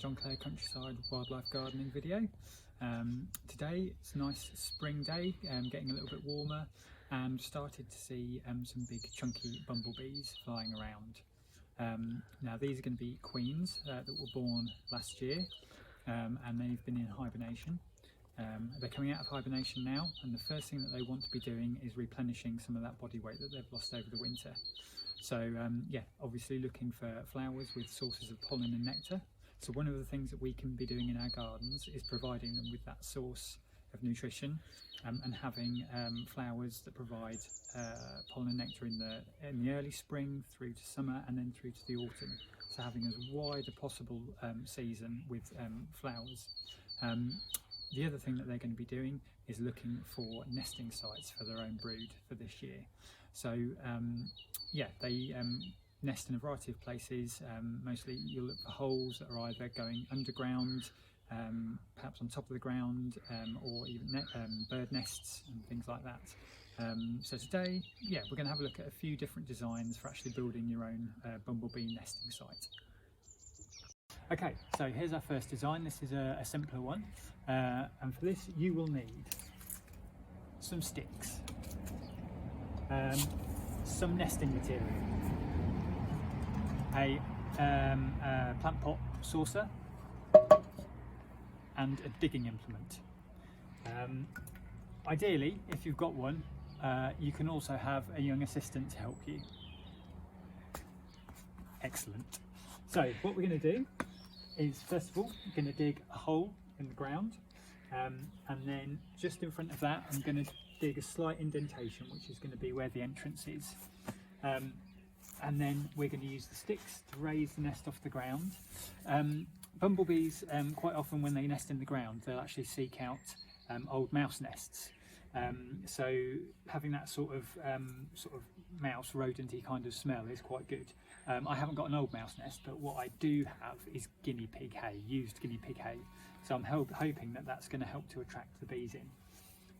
John Clare Countryside Wildlife Gardening video. Today it's a nice spring day, getting a little bit warmer, and started to see some big chunky bumblebees flying around. Now these are going to be queens that were born last year, and they've been in hibernation. They're coming out of hibernation now, and the first thing that they want to be doing is replenishing some of that body weight that they've lost over the winter. So yeah, obviously looking for flowers with sources of pollen and nectar. So one of the things that we can be doing in our gardens is providing them with that source of nutrition, and having flowers that provide pollen and nectar in the early spring through to summer and then through to the autumn. So having as wide a possible season with flowers. The other thing that they're going to be doing is looking for nesting sites for their own brood for this year. So yeah, they nest in a variety of places. Mostly you'll look for holes that are either going underground, perhaps on top of the ground, or even bird nests and things like that. So today, yeah, we're going to have a look at a few different designs for actually building your own bumblebee nesting site. Okay, so here's our first design. This is a simpler one, and for this you will need some sticks, some nesting material, a plant pot saucer, and a digging implement. Ideally, if you've got one, you can also have a young assistant to help you. Excellent. So what we're going to do is, first of all, we're going to dig a hole in the ground, and then just in front of that I'm going to dig a slight indentation, which is going to be where the entrance is, and then we're going to use the sticks to raise the nest off the ground. Bumblebees, quite often when they nest in the ground, they'll actually seek out old mouse nests. So having that sort of mouse rodenty kind of smell is quite good. I haven't got an old mouse nest, but what I do have is guinea pig hay, used guinea pig hay. So I'm hoping that that's going to help to attract the bees in.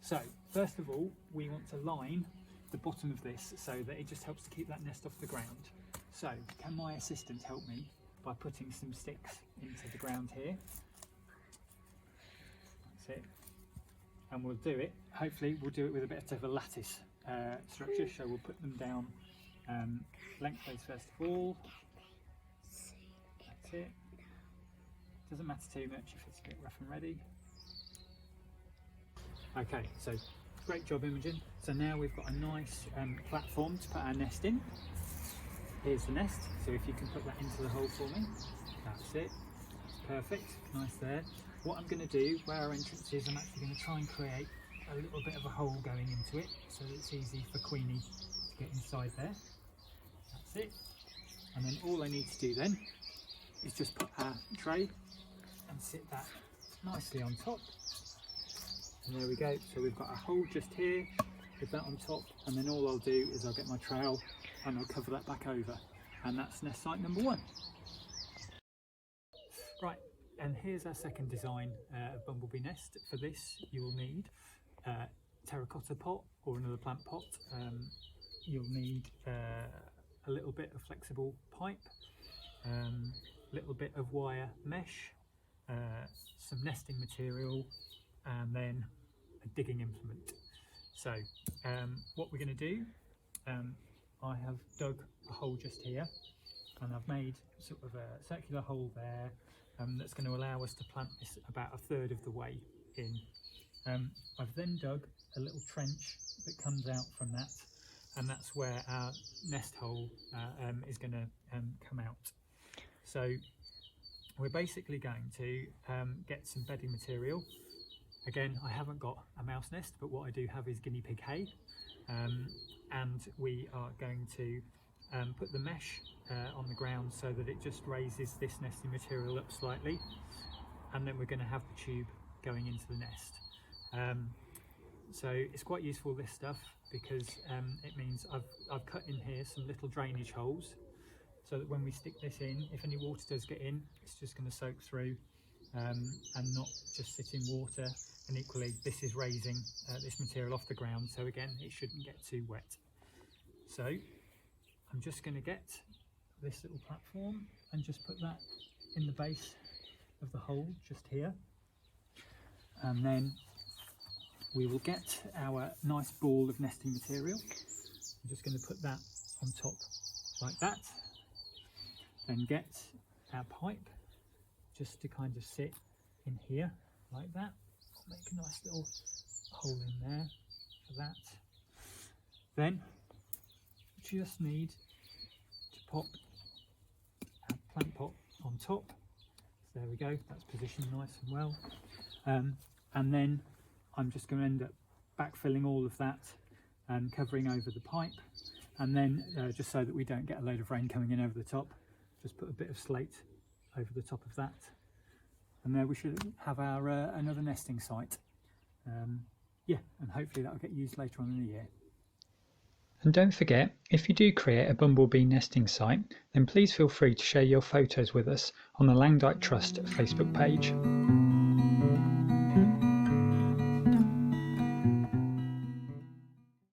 So first of all, we want to line the bottom of this so that it just helps to keep that nest off the ground. So can my assistant help me by putting some sticks into the ground here? That's it. And we'll do it, hopefully we'll do it with a bit of a lattice structure, so we'll put them down lengthways first of all. That's it. Doesn't matter too much if it's a bit rough and ready. Okay, so great job, Imogen. So now we've got a nice platform to put our nest in. Here's the nest, so if you can put that into the hole for me. That's it. That's perfect, nice there. What I'm going to do, where our entrance is, I'm actually going to try and create a little bit of a hole going into it so that it's easy for Queenie to get inside there. That's it. And then all I need to do then is just put our tray and sit that nicely on top. And there we go. So we've got a hole just here with that on top, and then all I'll do is I'll get my trowel and I'll cover that back over. And that's nest site number one. Right. And here's our second design of bumblebee nest. For this you will need a terracotta pot or another plant pot. You'll need a little bit of flexible pipe, a little bit of wire mesh, some nesting material, and then a digging implement. So what we're going to do, I have dug a hole just here, and I've made sort of a circular hole there. That's going to allow us to plant this about a third of the way in. I've then dug a little trench that comes out from that, and that's where our nest hole is going to come out. So we're basically going to get some bedding material. Again, I haven't got a mouse nest, but what I do have is guinea pig hay, and we are going to put the mesh on the ground so that it just raises this nesting material up slightly, and then we're going to have the tube going into the nest. So it's quite useful, this stuff, because it means I've cut in here some little drainage holes so that when we stick this in, if any water does get in, it's just going to soak through and not just sit in water. And equally, this is raising this material off the ground, so again it shouldn't get too wet. So I'm just going to get this little platform and just put that in the base of the hole just here, and then we will get our nice ball of nesting material. I'm just going to put that on top like that, then get our pipe just to kind of sit in here like that. I'll make a nice little hole in there for that. Then just need to pop our plant pot on top. So there we go, that's positioned nice and well. And then I'm just going to end up backfilling all of that and covering over the pipe. And then just so that we don't get a load of rain coming in over the top, just put a bit of slate over the top of that. And there we should have our another nesting site. Yeah, and hopefully that will get used later on in the year. And don't forget, if you do create a bumblebee nesting site, then please feel free to share your photos with us on the Langdyke Trust Facebook page.